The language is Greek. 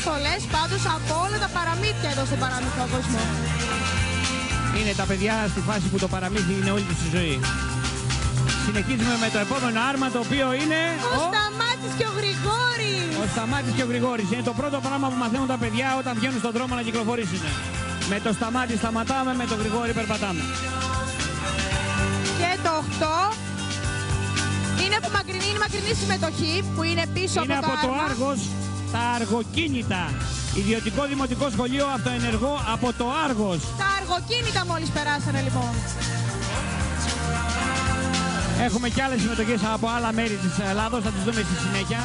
στολές πάντως από όλα τα παραμύθια εδώ στον παραμυθικό κόσμο. Είναι τα παιδιά στη φάση που το παραμύθι είναι όλη τους η ζωή. Συνεχίζουμε με το επόμενο άρμα, το οποίο είναι Ο Σταμάτης και ο Γρηγόρης. Ο Σταμάτης και ο Γρηγόρης. Είναι το πρώτο πράγμα που μαθαίνουν τα παιδιά όταν βγαίνουν στον δρόμο να κυκλοφορήσουν. Με το Σταμάτη σταματάμε, με το Γρηγόρη περπατάμε. Και το 8 είναι από μακρινή συμμετοχή που είναι πίσω είναι από το άρμα. Άργος, τα αργοκίνητα. Ιδιωτικό δημοτικό σχολείο αυτοενεργό από το Άργος. Τα αργοκίνητα μόλις περάσανε λοιπόν. Έχουμε και άλλες συμμετοχές από άλλα μέρη της Ελλάδος, θα τις δούμε στη συνέχεια.